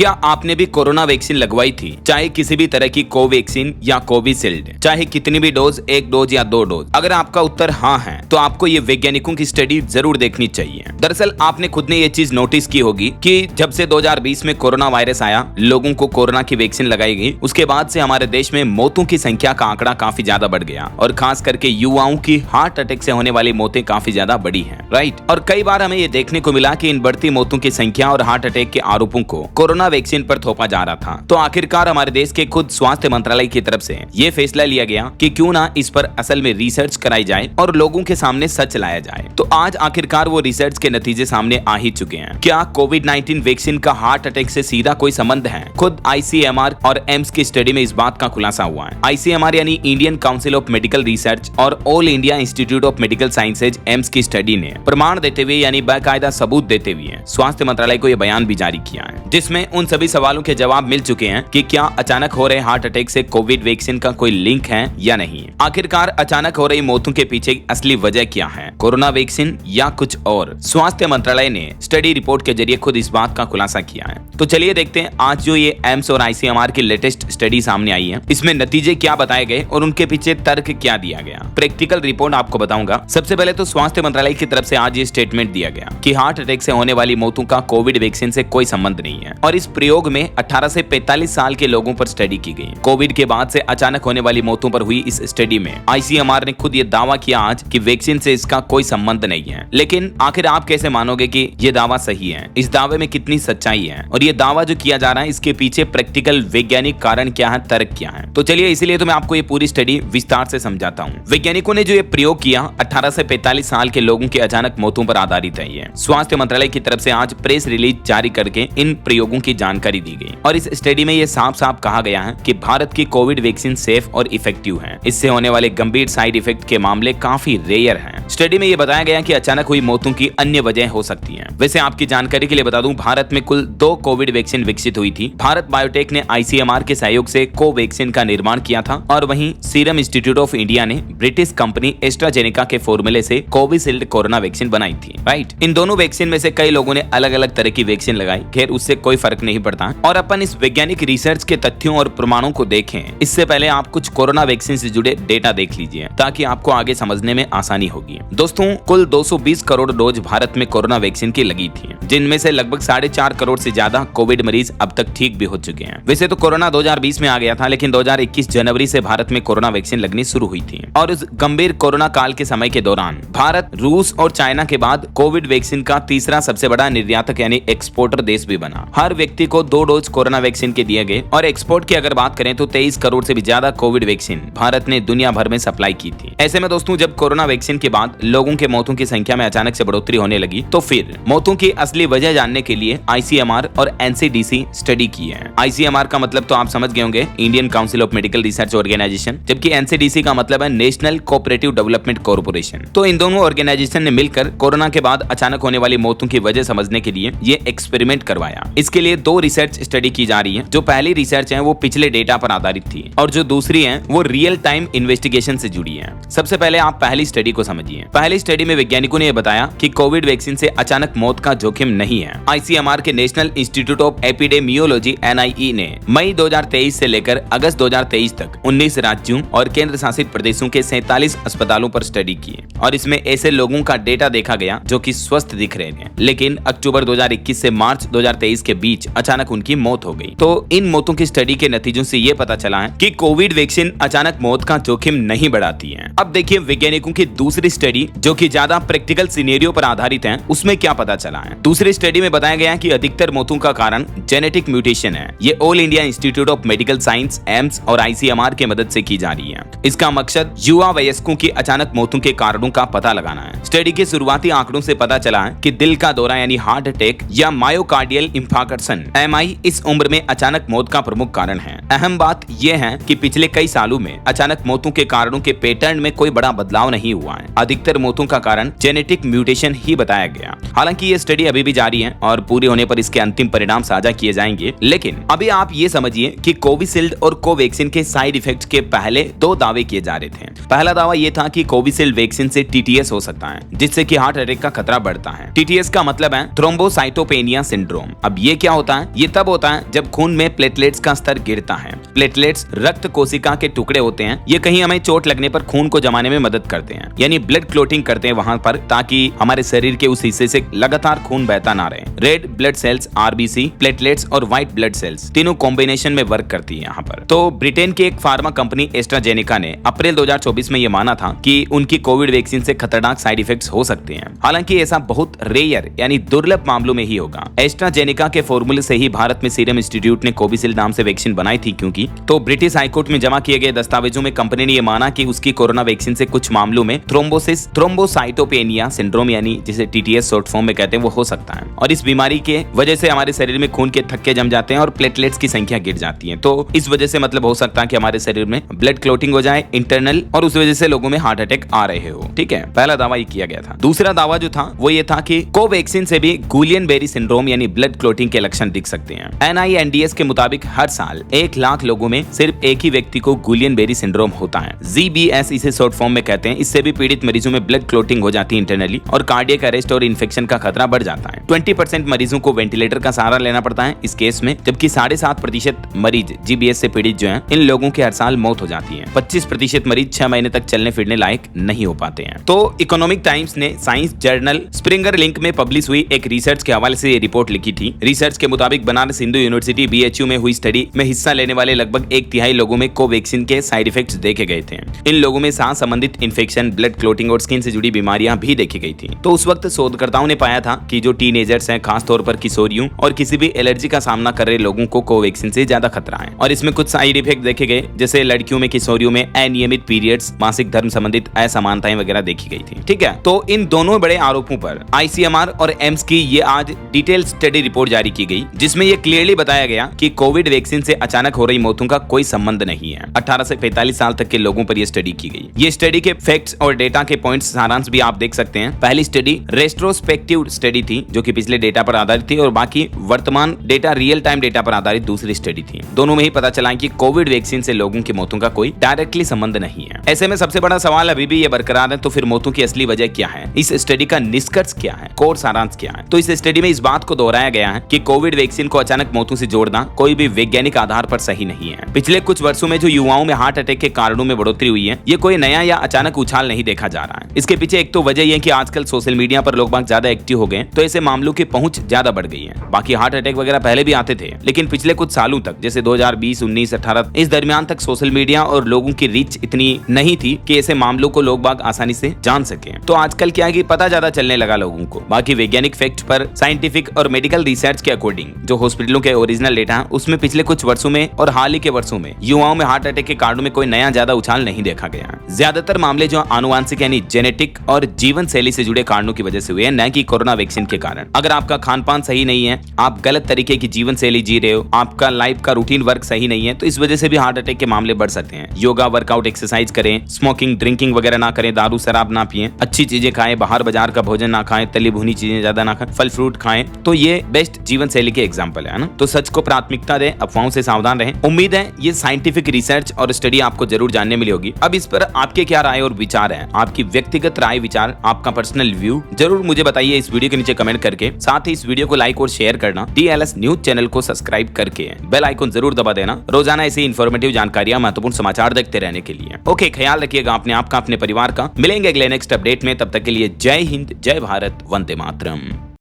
क्या आपने भी कोरोना वैक्सीन लगवाई थी? चाहे किसी भी तरह की कोवैक्सीन या कोविशील्ड, चाहे कितनी भी डोज, 1 डोज या 2 डोज। अगर आपका उत्तर हाँ है तो आपको ये वैज्ञानिकों की स्टडी जरूर देखनी चाहिए। दरअसल आपने खुद ने ये चीज नोटिस की होगी कि जब से 2020 में कोरोना वायरस आया, लोगों को कोरोना की वैक्सीन लगाई गई, उसके बाद से हमारे देश में मौतों की संख्या का आंकड़ा काफी ज्यादा बढ़ गया और खास करके युवाओं की हार्ट अटैक से होने वाली मौतें काफी ज्यादा बढ़ी हैं, राइट। और कई बार हमें ये देखने को मिला कि इन बढ़ती मौतों की संख्या और हार्ट अटैक के आरोपों को कोरोना वैक्सीन पर थोपा जा रहा था। तो आखिरकार हमारे देश के खुद स्वास्थ्य मंत्रालय की तरफ से ये फैसला लिया गया कि क्यों ना इस पर असल में रिसर्च कराई जाए और लोगों के सामने सच लाया जाए। तो आज आखिरकार वो रिसर्च के नतीजे सामने आ ही चुके हैं। क्या कोविड-19 वैक्सीन का हार्ट अटैक से सीधा कोई संबंध है? खुद ICMR और एम्स की स्टडी में इस बात का खुलासा हुआ है। ICMR यानी Indian council of medical research और all India institute of medical sciences AIIMS की स्टडी ने प्रमाण देते हुए यानी बाकायदा सबूत देते हुए स्वास्थ्य मंत्रालय को यह बयान भी जारी किया है, जिसमें उन सभी सवालों के जवाब मिल चुके हैं कि क्या अचानक हो रहे हार्ट अटैक से कोविड वैक्सीन का कोई लिंक है या नहीं। आखिरकार अचानक हो रही मौतों के पीछे असली वजह क्या है, कोरोना वैक्सीन या कुछ और? स्वास्थ्य मंत्रालय ने स्टडी रिपोर्ट के जरिए खुद इस बात का खुलासा किया है। तो चलिए देखते हैं आज जो ये एम्स और ICMR की लेटेस्ट स्टडी सामने आई है, इसमें नतीजे क्या बताए गए और उनके पीछे तर्क क्या दिया गया। प्रैक्टिकल रिपोर्ट आपको बताऊंगा। सबसे पहले तो स्वास्थ्य मंत्रालय की तरफ से आज ये स्टेटमेंट दिया गया कि हार्ट अटैक से होने वाली मौतों का कोविड वैक्सीन से कोई संबंध नहीं है और इस प्रयोग में 18 से 45 साल के लोगों पर स्टडी की गई। कोविड के बाद से अचानक होने वाली मौतों पर हुई इस स्टडी में ICMR ने खुद ये दावा किया आज कि वैक्सीन से इसका कोई संबंध नहीं है। लेकिन आखिर आप कैसे मानोगे कि ये दावा सही है? इस दावे में कितनी सच्चाई है और ये दावा जो किया जा रहा है इसके पीछे प्रैक्टिकल वैज्ञानिक कारण क्या है, तर्क क्या है? तो चलिए इसीलिए तो मैं आपको ये पूरी स्टडी विस्तार से समझाता हूँ। वैज्ञानिकों ने जो ये प्रयोग किया 18 से 45 साल के लोगों के अचानक मौतों पर आधारित है। ये स्वास्थ्य मंत्रालय की तरफ से आज प्रेस रिलीज जारी करके इन प्रयोगों की जानकारी दी गई और इस स्टडी में ये साफ साफ कहा गया है कि भारत की कोविड वैक्सीन सेफ और इफेक्टिव है। इससे होने वाले गंभीर साइड इफेक्ट के मामले काफी रेयर हैं। स्टडी में ये बताया गया कि अचानक हुई मौतों की अन्य वजह हो सकती हैं। वैसे आपकी जानकारी के लिए बता दूं, भारत में कुल 2 कोविड वैक्सीन विकसित हुई थी। भारत बायोटेक ने ICMR के सहयोग से कोवैक्सीन का निर्माण किया था और वहीं सीरम इंस्टीट्यूट ऑफ इंडिया ने ब्रिटिश कंपनी एस्ट्राजेनेका के फॉर्मूले से कोविशील्ड कोरोना वैक्सीन बनाई थी, राइट। इन दोनों वैक्सीन में से कई लोगों ने अलग अलग तरह की वैक्सीन लगाई, खैर उससे कोई फर्क नहीं पड़ता। और अपन इस वैज्ञानिक रिसर्च के तथ्यों और प्रमाणों को देखें इससे पहले आप कुछ कोरोना वैक्सीन से जुड़े डेटा देख लीजिए ताकि आपको आगे समझने में आसानी होगी। दोस्तों, कुल 220 करोड़ डोज भारत में कोरोना वैक्सीन की लगी थी, जिनमें से लगभग 4.5 करोड़ से ज्यादा कोविड मरीज अब तक ठीक भी हो चुके हैं। वैसे तो कोरोना 2020 में आ गया था, लेकिन 2021 जनवरी से भारत में कोरोना वैक्सीन लगनी शुरू हुई थी और उस गंभीर कोरोना काल के समय के दौरान भारत रूस और चाइना के बाद कोविड वैक्सीन का तीसरा सबसे बड़ा निर्यातक यानी एक्सपोर्टर देश भी बना। हर व्यक्ति को 2 डोज कोरोना वैक्सीन के दिए गए और एक्सपोर्ट की अगर बात करें तो 23 करोड़ से भी ज्यादा कोविड वैक्सीन भारत ने दुनिया भर में सप्लाई की थी। ऐसे में दोस्तों, जब कोरोना वैक्सीन के बाद लोगों के मौतों की संख्या में अचानक से बढ़ोतरी होने लगी तो फिर मौतों की असली वजह जानने के लिए ICMR और NCDC स्टडी की है। ICMR का मतलब तो आप समझ गए होंगे, Indian council of medical Research Organization, जबकि NCDC का मतलब है नेशनल कोऑपरेटिव डेवलपमेंट कॉर्पोरेशन। तो इन दोनों ऑर्गेनाइजेशन ने मिलकर कोरोना के बाद अचानक होने वाली मौतों की वजह समझने के लिए ये एक्सपेरिमेंट करवाया। इसके लिए 2 रिसर्च स्टडी की जा रही है। जो पहली रिसर्च है वो पिछले डेटा पर आधारित थी और जो दूसरी है वो रियल टाइम इन्वेस्टिगेशन से जुड़ी है। सबसे पहले आप पहली स्टडी को समझिए। पहली स्टडी में वैज्ञानिकों ने बताया कि कोविड वैक्सीन से अचानक मौत का जोखिम नहीं है। ICMR के national institute of epidemiology NIE ने मई 2023 से लेकर अगस्त 2023 तक 19 राज्यों और केंद्र शासित प्रदेशों के 47 अस्पतालों पर स्टडी की और इसमें ऐसे लोगों का डेटा देखा गया जो कि स्वस्थ दिख रहे थे, लेकिन अक्टूबर 2021 से मार्च 2023 के बीच अचानक उनकी मौत हो गई। तो इन मौतों की स्टडी के नतीजों से ये पता चला है कि कोविड वैक्सीन अचानक मौत का जोखिम नहीं बढ़ाती है। अब देखिए वैज्ञानिकों की दूसरी स्टडी जो कि ज्यादा प्रैक्टिकल सिनेरियो पर आधारित है, उसमें क्या पता चला है। दूसरी स्टडी में बताया गया कि अधिकतर मौतों का कारण जेनेटिक म्यूटेशन है। ये all India institute of medical science AIIMS और ICMR के मदद से की जा रही है। इसका मकसद युवा वयस्कों की अचानक मौतों के कारणों का पता लगाना है। स्टडी के शुरुआती आंकड़ों से पता चला है कि दिल का दौरा यानी हार्ट अटैक या मायोकार्डियल इंफार्क्शन MI इस उम्र में अचानक मौत का प्रमुख कारण है। अहम बात यह है कि पिछले कई सालों में अचानक मौतों के कारणों के पैटर्न में कोई बड़ा बदलाव नहीं हुआ है। अधिकतर मौतों का कारण जेनेटिक म्यूटेशन ही बताया गया। हालांकि ये स्टडी अभी भी जारी है और पूरी होने पर इसके अंतिम परिणाम साझा किए जाएंगे, लेकिन अभी आप ये समझिए कि कोविशील्ड और कोवैक्सीन के साइड इफेक्ट के पहले 2 दावे किए जा रहे थे। पहला दावा यह था कि कोविशील्ड वैक्सीन से TTS हो सकता है, जिससे कि हार्ट अटैक का खतरा बढ़ता है। TTS का मतलब है थ्रोम्बोसाइटोपेनिया सिंड्रोम। अब ये क्या होता होता है? ये तब होता है जब खून में प्लेटलेट्स का स्तर गिरता है। प्लेटलेट्स रक्त कोशिका के टुकड़े होते हैं। ये कहीं हमें चोट लगने पर खून को जमाने में मदद करते हैं, यानी ब्लड क्लोटिंग करते हैं वहां पर, ताकि हमारे शरीर के उस हिस्से से लगातार खून बहता ना रहे। Red blood cells, RBC, platelets और व्हाइट ब्लड सेल्स तीनों कॉम्बिनेशन में वर्क करती है यहाँ पर। तो ब्रिटेन की एक फार्मा कंपनी एस्ट्राजेनेका ने अप्रैल 2024 में ये माना था कि उनकी कोविड वैक्सीन से खतरनाक साइड इफेक्ट्स हो सकते हैं। हालांकि ऐसा बहुत रेयर यानी दुर्लभ मामलों में ही होगा। एस्ट्राजेनेका के फॉर्मूले से ही भारत में सीरम इंस्टीट्यूट ने कोविशील्ड नाम से वैक्सीन बनाई थी, क्योंकि तो ब्रिटिश हाईकोर्ट में जमा किए गए दस्तावेजों में कंपनी ने यह माना कि उसकी कोरोना वैक्सीन से कुछ मामलों में थ्रोम्बोसिस, थ्रोम्बोसाइटोपेनिया सिंड्रोम यानी जिसे टीटीएस शॉर्ट फॉर्म में कहते हैं वो हो सकता है। और इस बीमारी के वजह से हमारे शरीर में खून के थक्के जम जाते हैं और प्लेटलेट्स की संख्या गिर जाती है। तो इस वजह से मतलब हो सकता है कि हमारे शरीर में ब्लड क्लोटिंग हो जाए इंटरनल, और उस वजह से लोगों में हार्ट अटैक आ रहे हो। ठीक है, पहला दावा ये किया गया था। दूसरा दावा जो था वो ये था कि कोवैक्सीन से भी गुलियन बेरी सिंड्रोम यानी ब्लड क्लोटिंग के लक्षण दिख सकते हैं। NINDS के मुताबिक हर साल 1 लाख लोगों में सिर्फ एक ही व्यक्ति को गुलियन बेरी सिंड्रोम होता है। GBS इसे शॉर्ट फॉर्म में कहते हैं। इससे भी पीड़ित मरीजों में ब्लड क्लोटिंग हो जाती है इंटरनली, और कार्डियक अरेस्ट और इन्फेक्शन का खतरा बढ़ जाता है। 20% मरीजों को वेंटिलेटर का सहारा लेना पड़ता है इस केस में, जबकि 7.5% मरीज GBS से पीड़ित जो हैं, इन लोगों की हर साल मौत हो जाती है। 25% मरीज 6 महीने तक चलने फिरने लायक नहीं हो पाते हैं। तो इकोनॉमिक टाइम्स ने साइंस जर्नल स्प्रिंगर लिंक में पब्लिश हुई एक रिसर्च के हवाले से ये रिपोर्ट लिखी थी। रिसर्च के मुताबिक बनारस हिंदू यूनिवर्सिटी BHU में हुई स्टडी में हिस्सा लेने वाले लगभग 1/3 लोगों में कोवैक्सीन के साइड इफेक्ट्स देखे गए थे। इन लोगों में सांस संबंधित इन्फेक्शन, ब्लड क्लोटिंग और स्किन से जुड़ी बीमारियां भी देखी गई थी। तो उस वक्त शोधकर्ताओं ने पाया था कि जो टीनेजर्स हैं, खासतौर पर किशोरियों और किसी भी एलर्जी का सामना कर रहे लोगों को कोवैक्सीन से ज्यादा खतरा है। और इसमें कुछ साइड इफेक्ट देखे गए, जैसे लड़कियों में, किशोरियों में अनियमित पीरियड्स, मासिक धर्म संबंधित असमानताएं वगैरह देखी गई थी। ठीक है, तो इन दोनों बड़े आरोपों पर ICMR और एम्स की ये आज डिटेल स्टडी रिपोर्ट जारी की गई, जिसमें ये क्लियरली बताया गया कि कोविड वैक्सीन से अचानक हो रही मौतों का कोई संबंध नहीं है। 18 से 45 साल तक के लोगों पर यह स्टडी की गई। ये स्टडी के फैक्ट्स और डेटा के पॉइंट्स सारांश भी आप देख सकते हैं। पहली स्टडी रेट्रोस्पेक्टिव स्टडी थी, जो कि पिछले डेटा पर आधारित थी, और बाकी वर्तमान डेटा, रियल टाइम डेटा पर आधारित दूसरी स्टडी थी। दोनों में ही पता चला कि कोविड वैक्सीन से लोगों की मौतों का कोई डायरेक्टली संबंध नहीं है। ऐसे में सबसे बड़ा सवाल अभी भी ये बरकरार है, तो फिर मौतों की असली वजह क्या है? इस स्टडी का निष्कर्ष क्या है? कोर सारांश क्या है? तो इस स्टडी में इस बात को दोहराया गया है कि कोविड वैक्सीन को अचानक मौतों से जोड़ना कोई भी वैज्ञानिक आधार पर सही नहीं है। पिछले कुछ वर्षों में जो युवाओं में हार्ट अटैक के कारणों में बढ़ोतरी हुई है, ये कोई नया या अचानक उछाल नहीं देखा जा रहा है। इसके पीछे एक तो वजह यह है कि आजकल सोशल मीडिया पर लोग बाग ज्यादा एक्टिव हो गए, तो ऐसे मामलों की पहुंच ज्यादा बढ़ गई है। बाकी हार्ट अटैक वगैरह पहले भी आते थे, लेकिन पिछले कुछ सालों तक, जैसे 2020, 19, 18 इस दरमियान तक सोशल मीडिया और लोगों की रीच इतनी नहीं थी कि ऐसे मामलों को लोग बाग आसानी से जान सके। तो आजकल क्या है कि पता ज्यादा चलने लगा लोगों को। बाकी वैज्ञानिक फैक्ट पर साइंटिफिक और मेडिकल रिसर्च के अकॉर्डिंग जो हॉस्पिटलों के ओरिजिनल डेटा है, उसमें पिछले कुछ वर्षों में और हाल ही के वर्षों में युवाओं में हार्ट अटैक के कारणों में कोई नया ज्यादा उछाल नहीं देखा गया। ज्यादातर मामले जो आनुवांशिक यानी जेनेटिक और जीवन शैली से जुड़े कारणों की वजह से हुए हैं, न कि कोरोना वैक्सीन के कारण। अगर आपका खान पान सही नहीं है, आप गलत तरीके की जीवन शैली जी रहे हो, आपका लाइफ का रूटीन वर्क सही नहीं है, तो इस वजह से भी हार्ट अटैक के मामले बढ़ सकते हैं। योगा, वर्कआउट, एक्सरसाइज करें, स्मोकिंग, ड्रिंकिंग वगैरह ना करें, दारू शराब ना पिएं, अच्छी चीजें खाएं, बाहर बाजार का भोजन ना खाएं, तली भुनी चीजें ज्यादा ना खाएं, फल फ्रूट खाएं। तो ये बेस्ट जीवन शैली के एग्जाम्पल है ना। तो सच को प्राथमिकता दें, अफवाहों से सावधान रहें। उम्मीद है ये साइंटिफिक रिसर्च और स्टडी आपको जरूर जानने मिली होगी। अब इस पर आपके क्या राय और विचार हैं? आपकी व्यक्तिगत राय, विचार, आपका पर्सनल व्यू जरूर मुझे बताइए इस वीडियो के नीचे कमेंट करके। साथ ही इस वीडियो को लाइक और शेयर करना, DLS न्यूज चैनल को सब्सक्राइब करके बेल आइकन जरूर दबा देना, रोजाना ऐसी इंफॉर्मेटिव जानकारियां, महत्वपूर्ण समाचार देखते रहने के लिए। ओके, ख्याल रखिएगा अपने आप का, अपने परिवार का। मिलेंगे अगले नेक्स्ट अपडेट में, तब तक के लिए जय हिंद, जय भारत, वंदे मातरम।